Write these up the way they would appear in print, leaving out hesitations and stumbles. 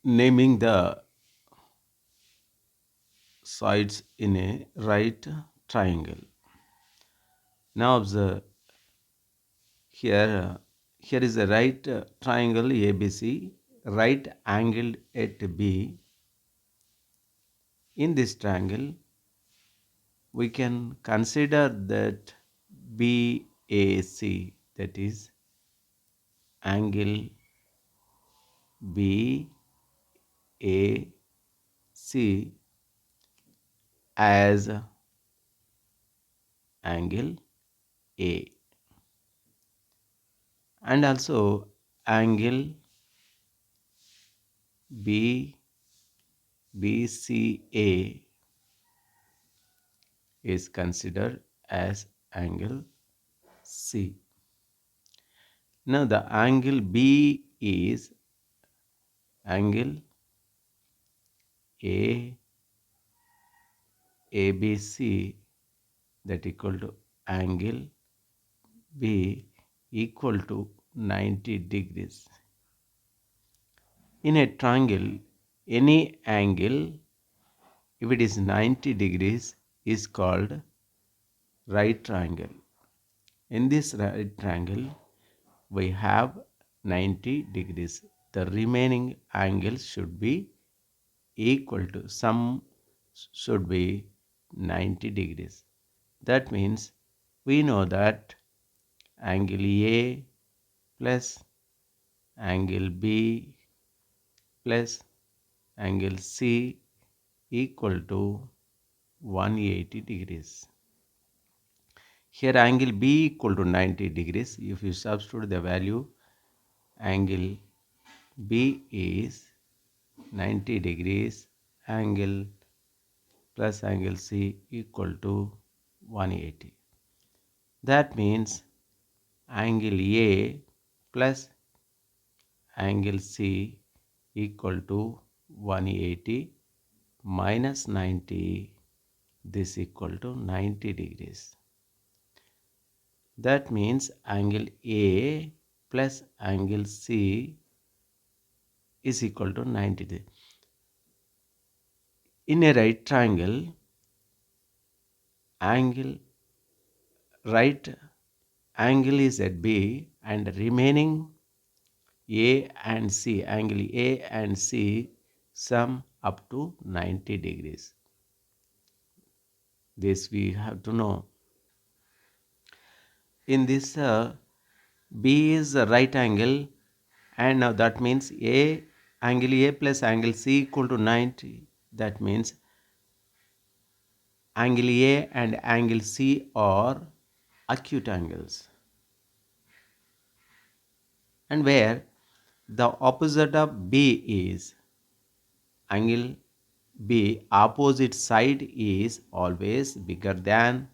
naming the sides in a right triangle. Now observe here. Here is a right triangle ABC, right angled at B. In this triangle, we can consider that BAC, that is angle BAC, as angle A, and also angle BCA is considered as angle C. Now the angle B is angle A ABC, that equal to angle B equal to 90 degrees. In a triangle, any angle, if it is 90 degrees, is called right triangle. In this right triangle, we have 90 degrees. The remaining angles should be equal to, sum should be 90 degrees. That means we know that angle A plus angle B plus angle C equal to 180 degrees. Here angle B equal to 90 degrees. If you substitute the value, angle B is 90 degrees, angle plus angle C equal to 180. That means angle A plus angle C equal to 180 minus 90, this equal to 90 degrees. That means angle A plus angle C is equal to 90 degrees. In a right triangle, angle right angle is at B and remaining A and C, angle A and C sum up to 90 degrees. This we have to know. In this B is a right angle, and now that means angle A plus angle C equal to 90. That means angle A and angle C are acute angles, and where the opposite of B is angle B, opposite side is always bigger than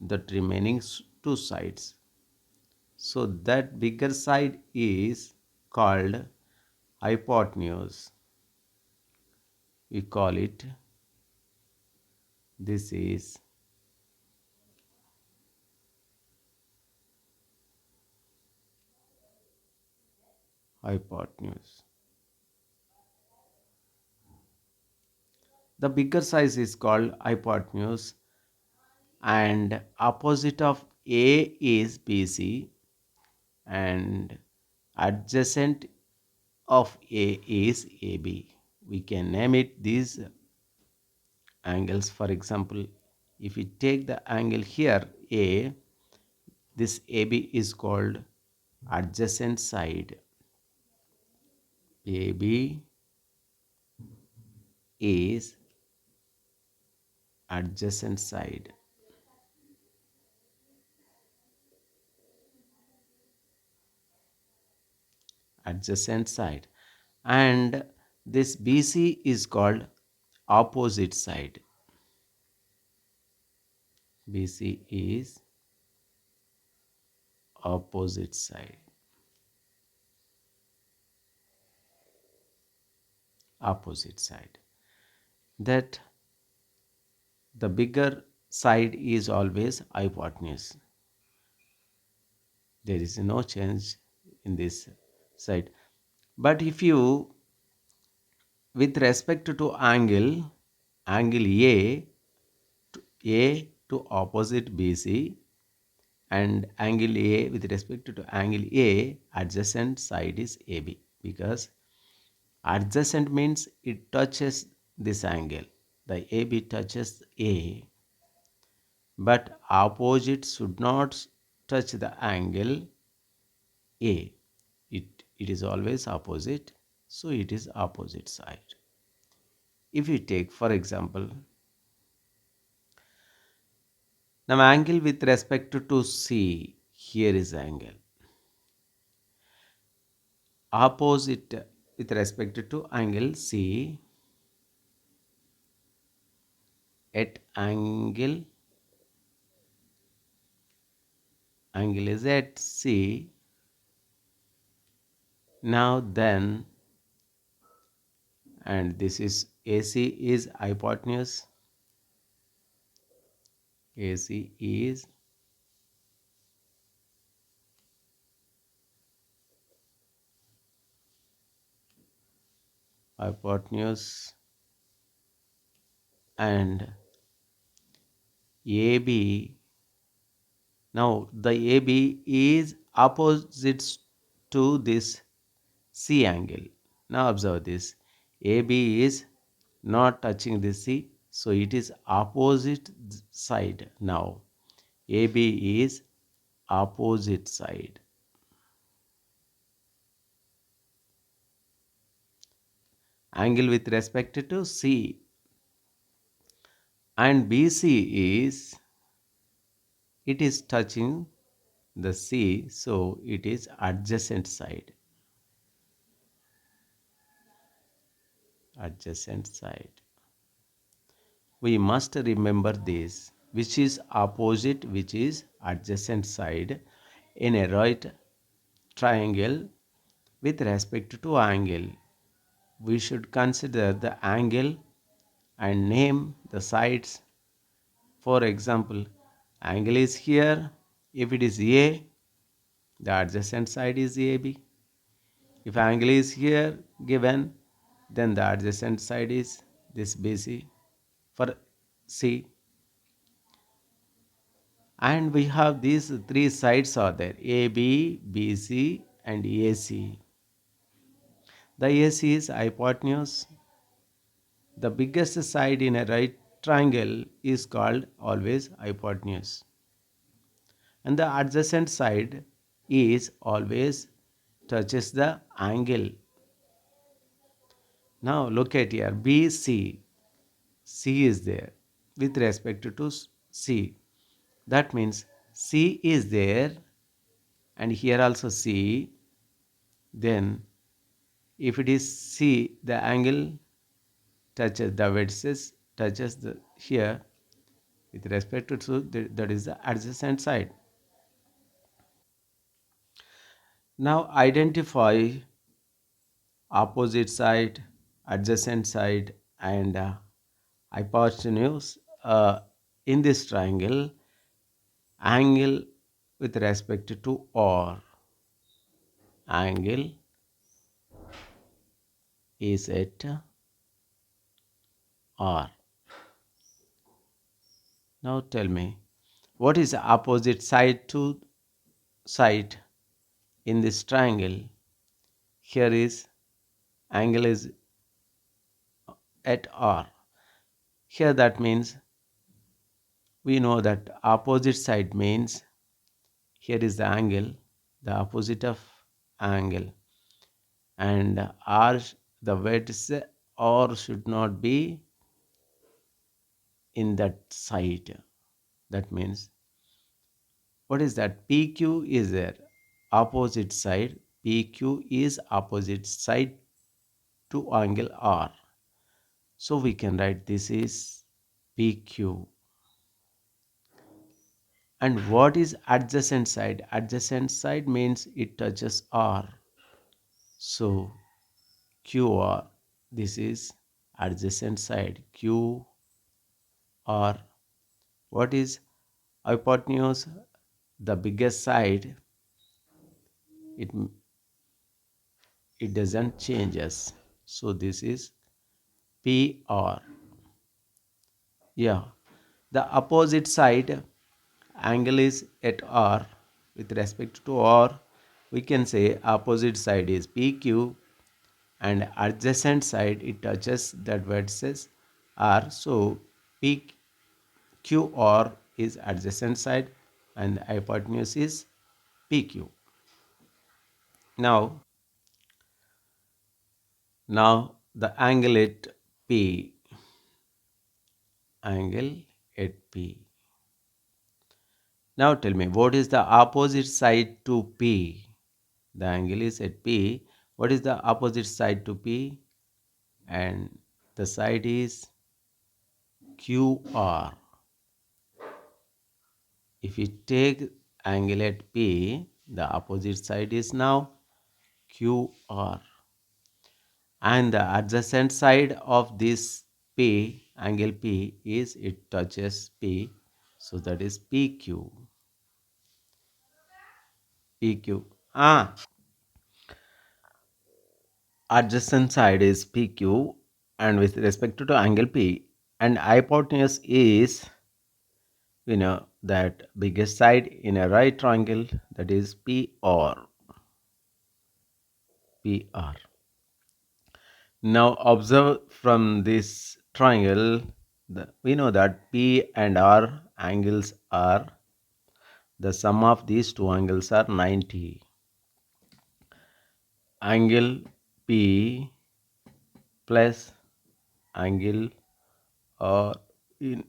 the remaining two sides. So that bigger side is called hypotenuse. We call it, this is hypotenuse. The bigger size is called hypotenuse, and opposite of A is BC and adjacent of A is AB. We can name it these angles. For example, if we take the angle here A, this AB is called adjacent side. AB is adjacent side. Adjacent side. And this BC is called opposite side. BC is opposite side. Opposite side. That the bigger side is always hypotenuse. There is no change in this side. But if you with respect to angle A to opposite BC, and angle A with respect to angle A, adjacent side is AB, because adjacent means it touches this angle. The AB touches A, but opposite should not touch the angle A. It is always opposite, so it is opposite side. If you take, for example, now angle with respect to C, here is angle. Opposite with respect to angle C, at angle is at C. Now then, and this is AC is hypotenuse. AC is hypotenuse, and AB. Now the AB is opposite to this C angle. Now observe this. AB is not touching the C, so it is opposite side. Now AB is opposite side. Angle with respect to C, and BC is, it is touching the C, so it is adjacent side. Adjacent side. We must remember this, which is opposite, which is adjacent side in a right triangle. With respect to angle, we should consider the angle and name the sides. For example, angle is here. If it is A, the adjacent side is AB. If angle is here given, then the adjacent side is this BC for C. And we have these three sides are there: AB, BC, and AC. The AC is hypotenuse. The biggest side in a right triangle is called always hypotenuse. And the adjacent side is always touches the angle. Now look at here, BC. C is there with respect to C. That means C is there, and here also C. Then if it is C, the angle touches the vertices, touches the here with respect to that is the adjacent side. Now identify opposite side, adjacent side, and hypotenuse in this triangle. Angle with respect to R. Angle is at R. Now tell me, what is the opposite side to side in this triangle? Here is angle is at R. Here that means we know that opposite side means here is the angle, the opposite of angle, and R, the vertex R should not be in that side. That means, what is that? PQ is there, opposite side. PQ is opposite side to angle R. So we can write this is PQ. And what is adjacent side? Adjacent side means it touches R. So QR, this is adjacent side. QR. What is hypotenuse? The biggest side. It doesn't changes. So this is PR. Yeah. The opposite side angle is at R. With respect to R, we can say opposite side is PQ and adjacent side it touches that vertices R. So PQR is adjacent side and hypotenuse is PQ. Now, now the angle at P. Now tell me, what is the opposite side to P? The angle is at P. What is the opposite side to P? And the side is QR. If we take angle at P, the opposite side is now QR. And the adjacent side of this P, angle P, is it touches P. So that is PQ. PQ. Adjacent side is PQ and with respect to angle P, and hypotenuse is, we know that biggest side in a right triangle, that is PR. PR. Now observe from this triangle, we know that P and R angles are, the sum of these two angles are 90. Angle P plus angle R, in,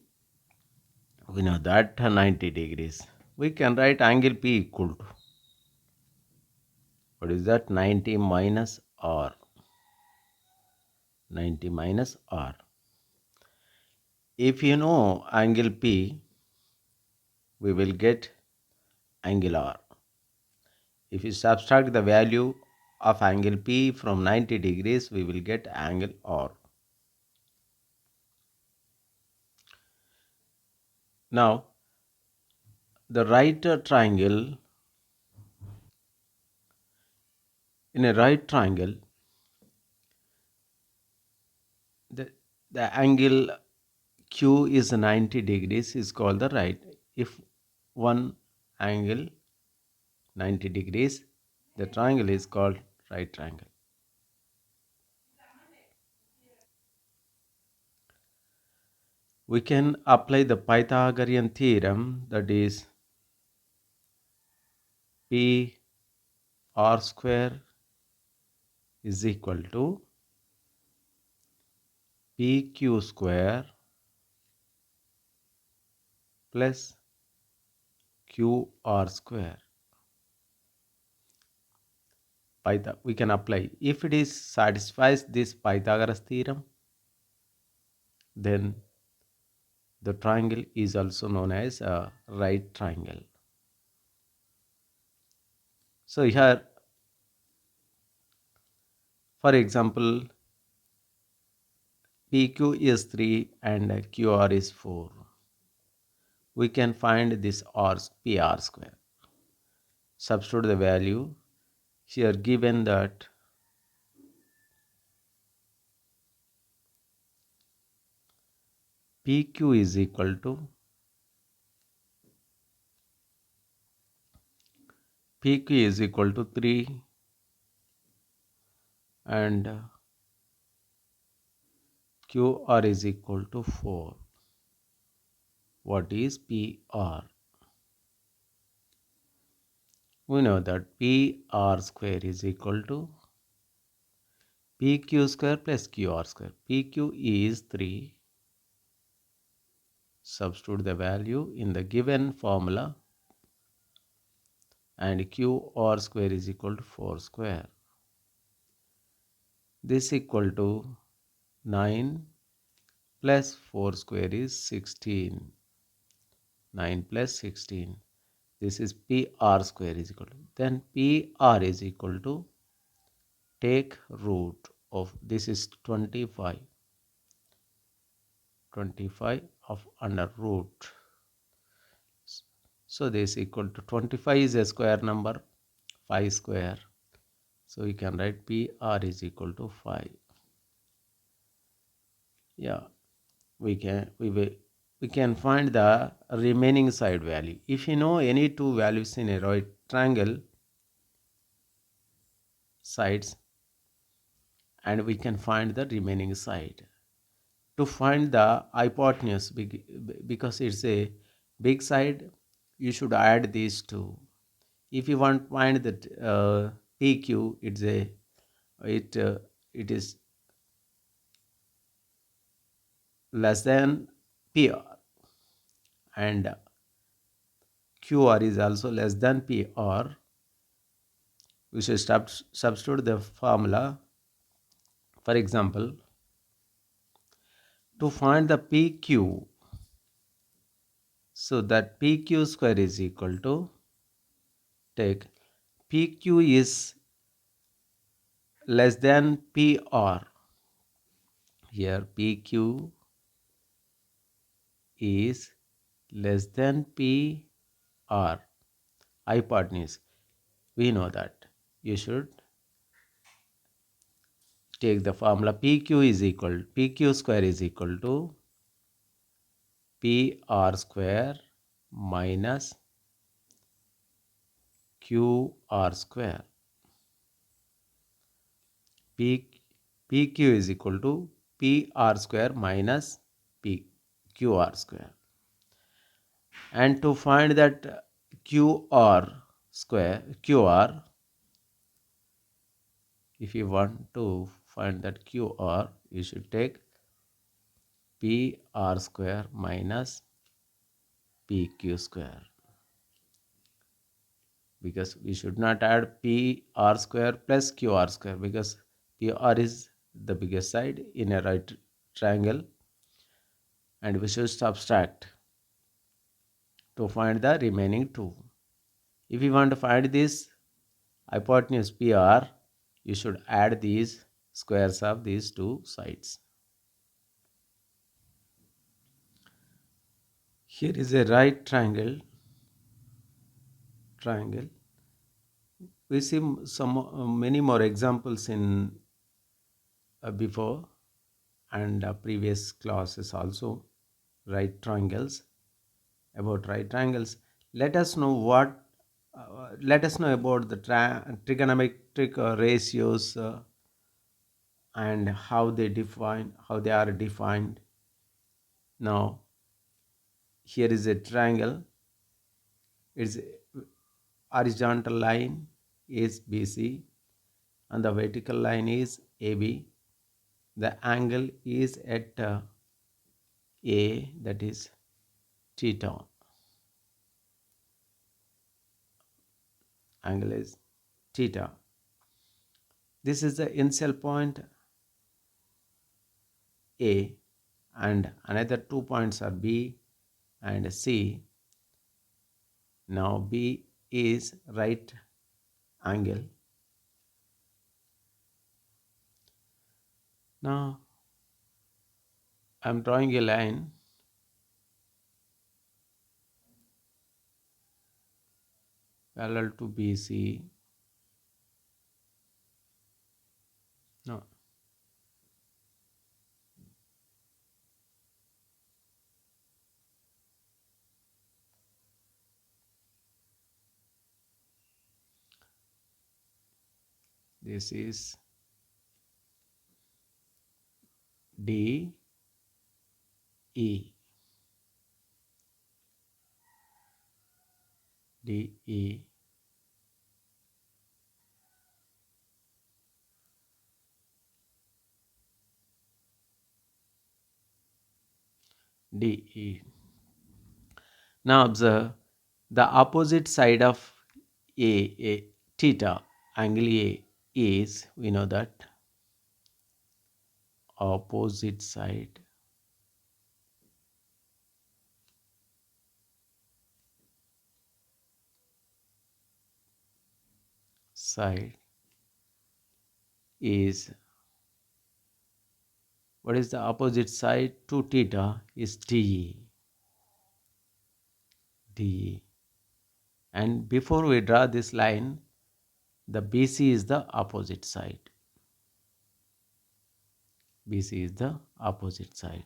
we know that 90 degrees. We can write angle P equal to, what is that, 90 minus R. 90 minus R. If you know angle P, we will get angle R. If you subtract the value of angle P from 90 degrees, we will get angle R. Now, the right triangle, in a right triangle, the, the angle Q is 90 degrees is called the right. If one angle 90 degrees, the triangle is called right triangle. We can apply the Pythagorean theorem, that is P R square is equal to PQ square plus QR square. We can apply. If it is satisfies this Pythagoras theorem, then the triangle is also known as a right triangle. So here, for example, PQ is 3 and QR is 4. We can find this PR square. Substitute the value. Here given that PQ is equal to PQ is equal to 3 and QR is equal to 4. What is PR? We know that PR square is equal to PQ square plus QR square. PQ is 3. Substitute the value in the given formula and QR square is equal to 4 square. This equal to 9 plus 4 square is 16. 9 plus 16. This is PR square is equal to. Then PR is equal to, take root of, this is 25. 25 of under root. So this equal to 25 is a square number, 5 square. So we can write PR is equal to 5. Yeah, we can find the remaining side value. If you know any two values in a right triangle sides, and we can find the remaining side. To find the hypotenuse, because it's a big side, you should add these two. If you want to find that PQ, it uh, it is less than PR, and QR is also less than PR. We should substitute the formula. For example, to find the PQ, so that PQ square is equal to, take PQ is less than PR. Here PQ is less than PR, hypotenuse. We know that. You should take the formula. PQ square is equal to PR square minus QR square. P, PQ is equal to PR square minus PQR square. And to find that QR, if you want to find that QR, you should take PR square minus PQ square, because we should not add PR square plus QR square, because PR is the biggest side in a right triangle, and we should subtract to find the remaining two. If you want to find this hypotenuse PR, you should add these squares of these two sides. Here is a right triangle. We see some many more examples in before and previous classes also. Right triangles, about right triangles. Let us know let us know about the trigonometric ratios, and how they are defined. Now here is a triangle. Its horizontal line is BC and the vertical line is AB. The angle is at A, that is theta. Angle is theta. This is the initial point A, and another 2 points are B and C. Now B is right angle. Now I am drawing a line parallel to BC. No, this is D E. D E. D E. Now observe the opposite side of A, theta, angle A is, we know that, opposite side is, what is the opposite side to theta is DE. DE. And before we draw this line, the BC is the opposite side. BC is the opposite side.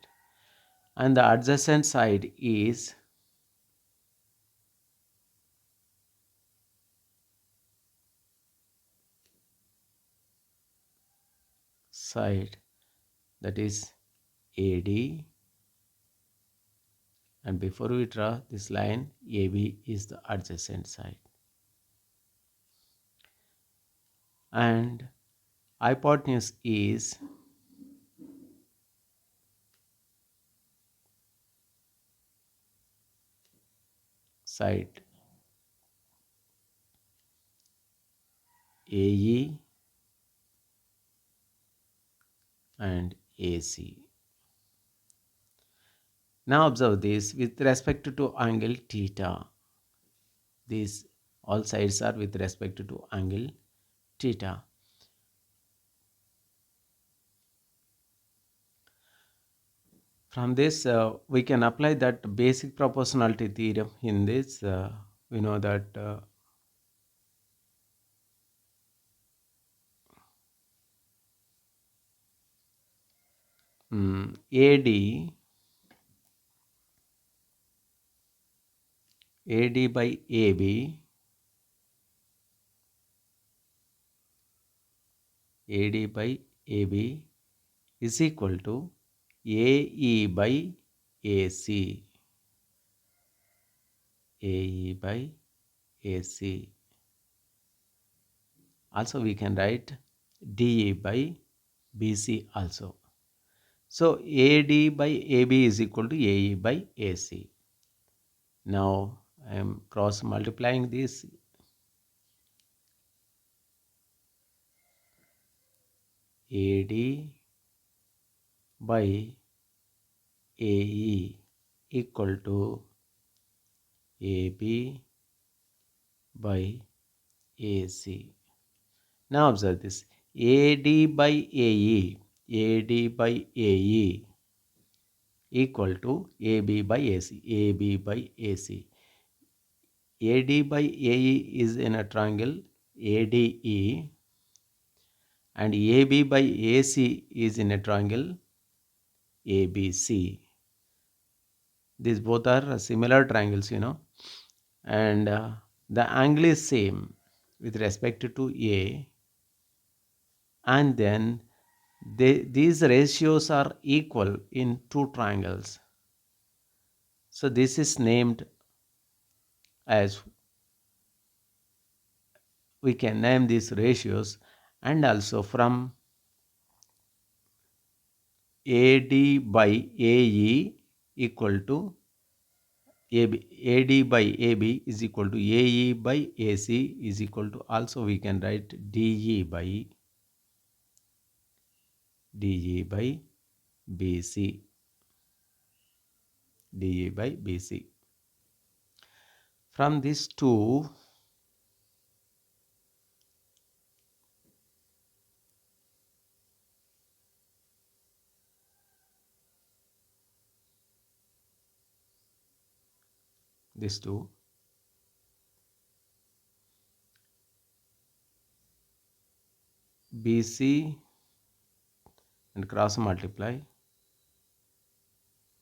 And the adjacent side is side, that is AD, and before we draw this line, AB is the adjacent side. And hypotenuse is side AE and AC. Now observe this with respect to angle theta. These all sides are with respect to angle theta. From this, we can apply that basic proportionality theorem in this. We know that AD by AB, AD by AB is equal to AE by AC, AE by AC. Also we can write DE by BC also. So AD by AB is equal to AE by AC. Now I am cross multiplying this. AD by AE equal to AB by AC. Now observe this. AD by AE, AD by AE equal to AB by AC, AB by AC. AD by AE is in a triangle ADE, and AB by AC is in a triangle ABC. These both are similar triangles, and the angle is same with respect to A, and then these ratios are equal in two triangles. So this is named as, we can name these ratios, and also from AD by AE equal to AD by AB is equal to AE by AC is equal to, also we can write DE by BC, DE by BC. From these two, BC and cross multiply,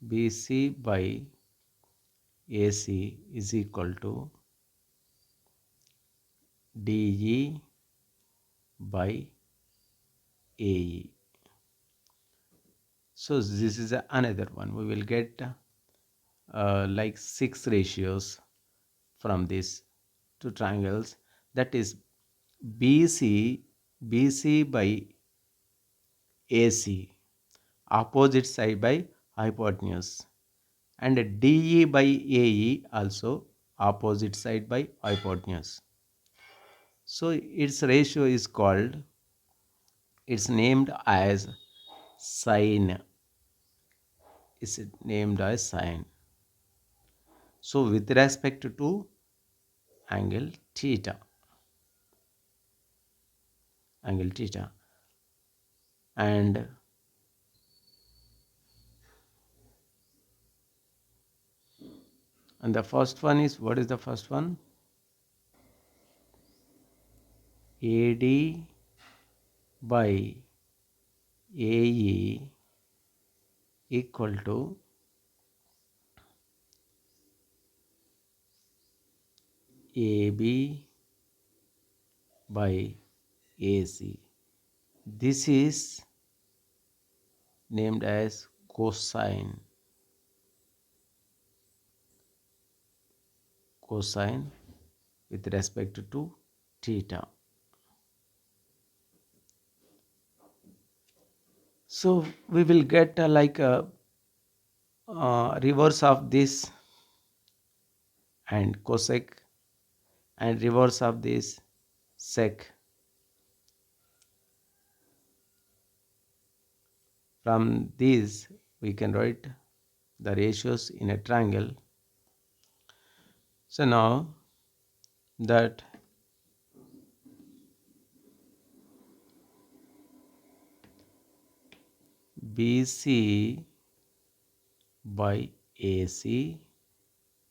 BC by AC is equal to DE by AE. So this is another one. We will get like 6 ratios from these two triangles, that is BC by AC, opposite side by hypotenuse, and DE by AE also opposite side by hypotenuse. So its ratio is called, it's named as sine. Is named as sine. So with respect to angle theta, and the first one is, what is the first one? AD by AE equal to AB by AC. This is named as cosine with respect to theta. So we will get like a reverse of this and cosec, and reverse of this sec. From these we can write the ratios in a triangle. So now that BC by AC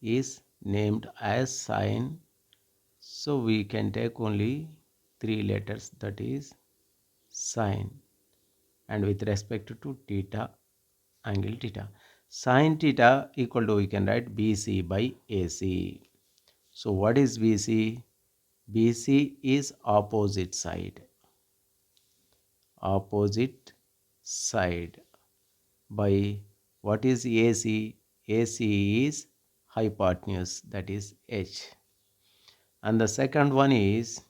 is named as sine, so we can take only three letters, that is sine, and with respect to theta, angle theta. Sine theta equal to, we can write BC by AC. So what is BC? BC is opposite side. Opposite side by what is AC? AC is hypotenuse, that is H. And the second one is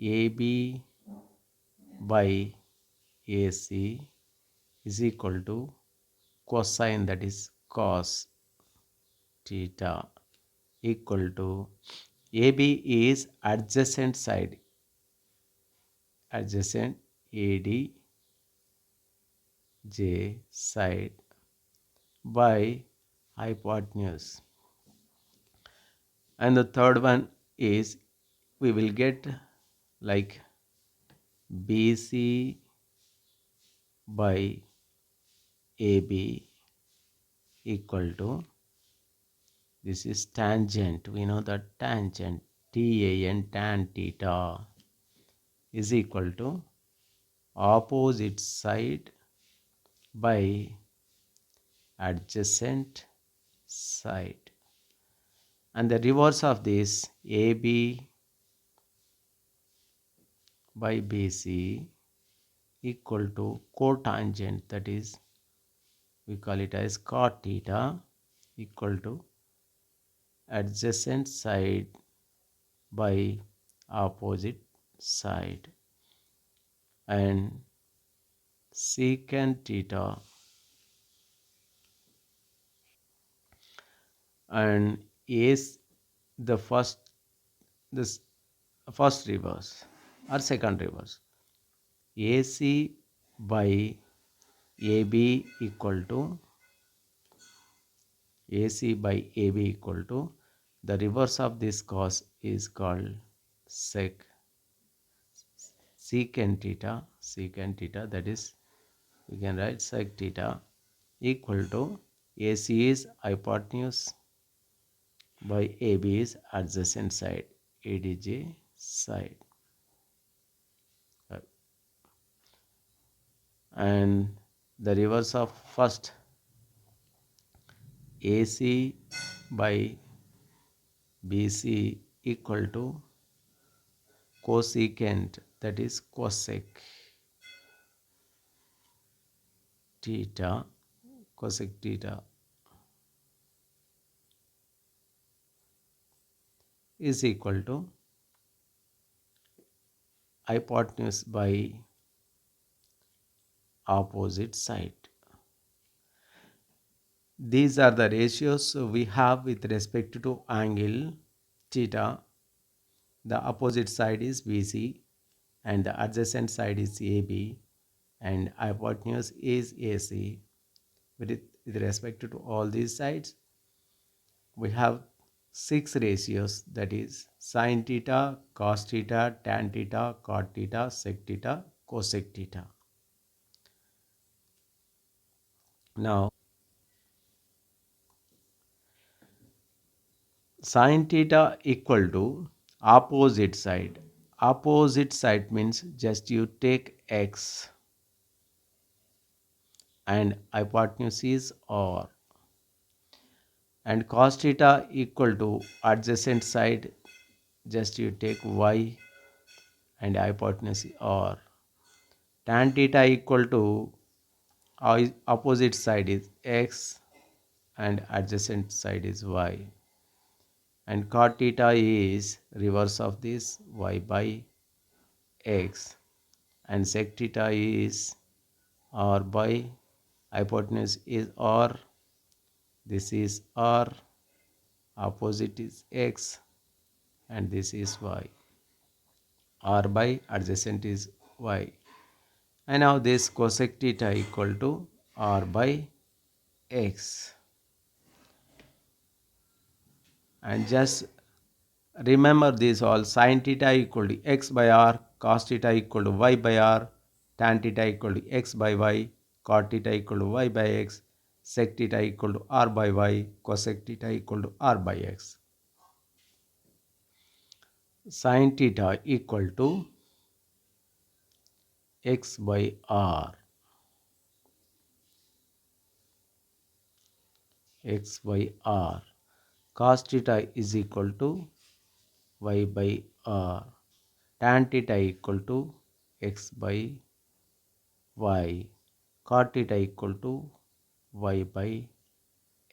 AB by AC is equal to cosine, that is cos theta, equal to AB is adjacent side, adjacent ADJ side by hypotenuse. And the third one is, we will get like BC by AB equal to, this is tangent, we know that tangent, TAN, tan theta, is equal to opposite side by adjacent side. And the reverse of this, AB by BC equal to cotangent, that is we call it as cot theta, equal to adjacent side by opposite side. And secant theta, and is the this first reverse or second reverse. AC by AB equal to, AC by AB equal to, the reverse of this cos is called secant theta, that is we can write sec theta, equal to AC is hypotenuse by AB is adjacent side, ADJ side. And the reverse of first, AC by BC equal to cosecant, that is cosec theta, cosec theta is equal to hypotenuse by opposite side. These are the ratios we have with respect to angle theta. The opposite side is BC and the adjacent side is AB and hypotenuse is AC. With respect to all these sides, we have six ratios, that is sin theta, cos theta, tan theta, cot theta, sec theta, cosec theta. Now, sin theta equal to opposite side. opposite side means just you take x and hypotenuse is r, and cos theta equal to adjacent side, just you take y and hypotenuse r. Tan theta equal to opposite side is x and adjacent side is y, and cot theta is reverse of this, y by x, and sec theta is r by hypotenuse is r, this is r, opposite is x, and this is y, r by adjacent is y. And now this cosec theta equal to r by x, and just remember this all, sin theta equal to x by r, cos theta equal to y by r, tan theta equal to x by y, cot theta equal to y by x, sec theta equal to r by y, cosec theta equal to r by x. Sin theta equal to x by r, x by r, cos theta is equal to y by r, tan theta equal to x by y, cot theta equal to y by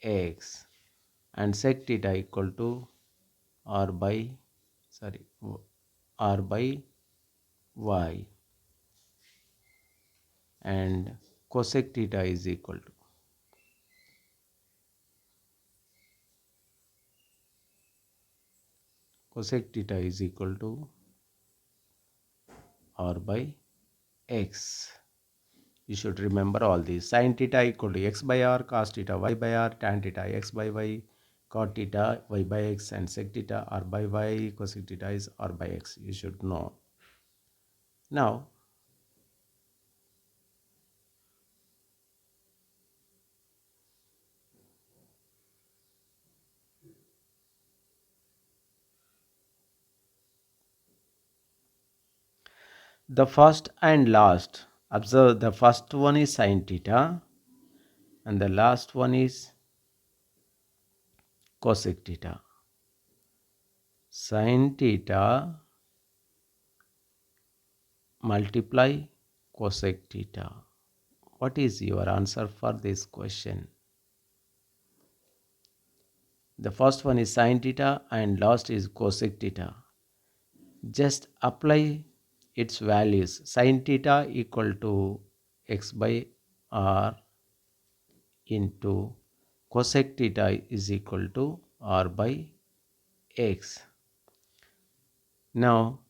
x, and sec theta equal to r by r by y, and cosec theta is equal to r by x. You should remember all these. Sin theta equal to x by r, cos theta y by r, tan theta x by y, cot theta y by x, and sec theta r by y, cosec theta is r by x. You should know. Now, the first and last. Observe, the first one is sin theta and the last one is cosec theta. Sin theta multiply cosec theta. What is your answer for this question? The first one is sin theta and last is cosec theta. Just apply its values. Sin theta equal to x by r into cosec theta is equal to r by x. Now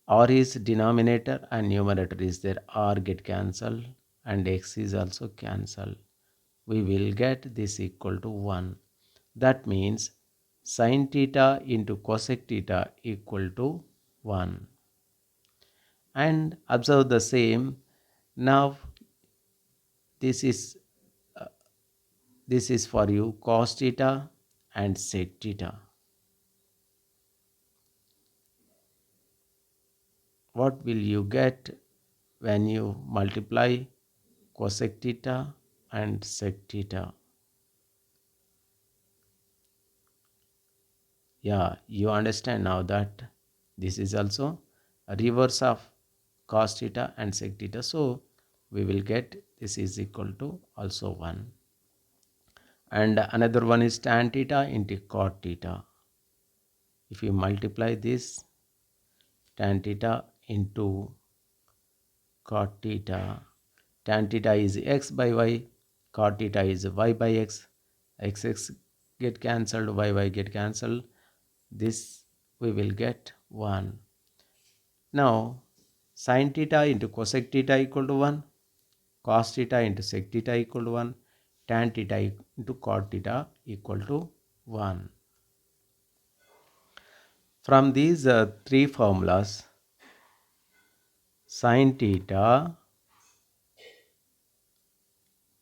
r is denominator and numerator is there, r get cancelled and x is also cancelled. We will get this equal to 1. That means sin theta into cosec theta equal to 1. And observe the same. Now this is for you cos theta and sec theta. What will you get when you multiply cosec theta and sec theta? Yeah, you understand now that this is also a reverse of cos theta and sec theta. So we will get this is equal to also 1. And another one is tan theta into cot theta. If you multiply this, tan theta into cot theta, tan theta is x by y, cot theta is y by x, x get cancelled, y get cancelled, this we will get 1. Now sin theta into cosec theta equal to 1, cos theta into sec theta equal to 1, tan theta into cot theta equal to 1. From these three formulas, sin theta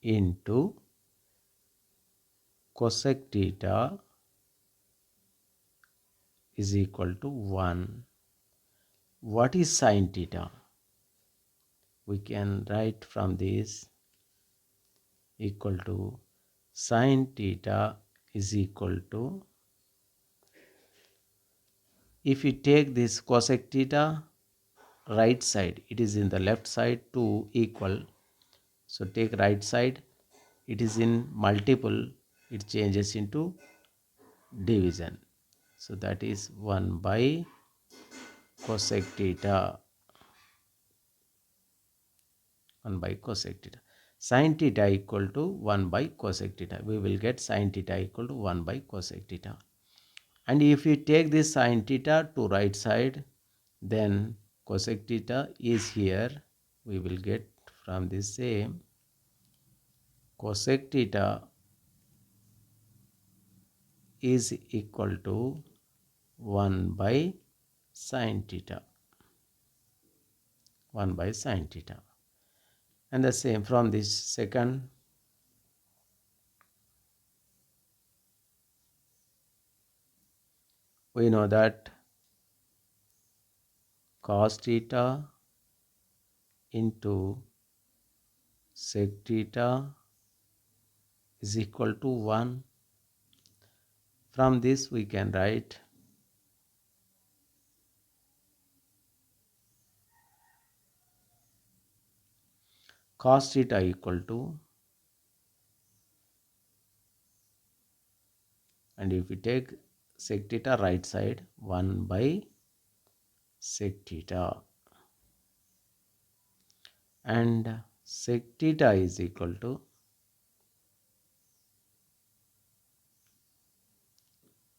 into cosec theta is equal to 1. what is sine theta? We can write from this equal to sine theta is equal to, if you take this cosec theta right side, it is in the left side to equal, so take right side, it is in multiple, it changes into division, so that is 1 by cosec theta, 1 by cosec theta. Sin theta equal to 1 by cosec theta. We will get sin theta equal to 1 by cosec theta. And if you take this sin theta to right side, then cosec theta is here. We will get from this same cosec theta is equal to 1 by sin theta. 1 by sin theta. And the same from this second, we know that cos theta into sec theta is equal to 1. From this we can write cos theta equal to, and if we take sec theta right side, 1 by sec theta, and sec theta is equal to,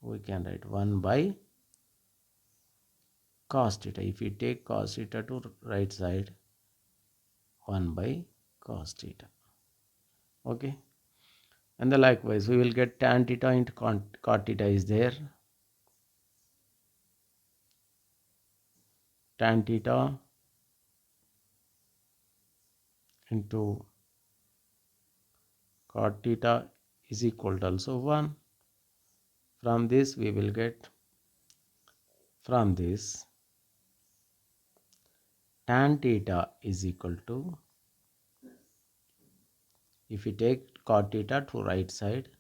we can write 1 by cos theta. If you take cos theta to right side, 1 by cos theta. Okay. And the likewise we will get tan theta into cot theta is there. Tan theta into cot theta is equal to also 1. From this we will get, from this tan theta is equal to, if you take cot theta to right side,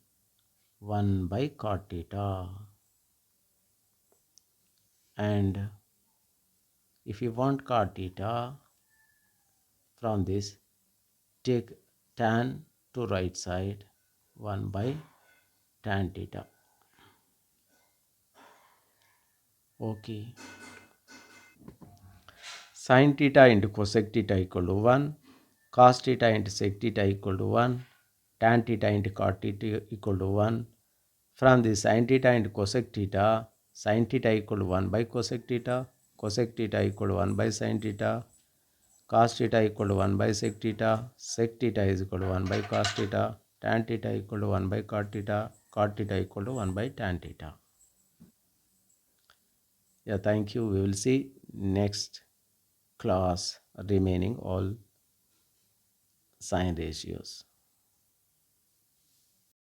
1 by cot theta, and if you want cot theta, from this take tan to right side, 1 by tan theta. Okay. Sin theta into cosec theta equal to 1, cos theta into sec theta equal to 1, tan theta into cot theta equal to 1. From this sin theta into cosec theta, sin theta equal to 1 by cosec theta equal to 1 by sin theta, cos theta equal to 1 by sec theta is equal to 1 by cos theta, tan theta equal to 1 by cot theta equal to 1 by tan theta. Yeah, thank you. We will see next class remaining all sine ratios.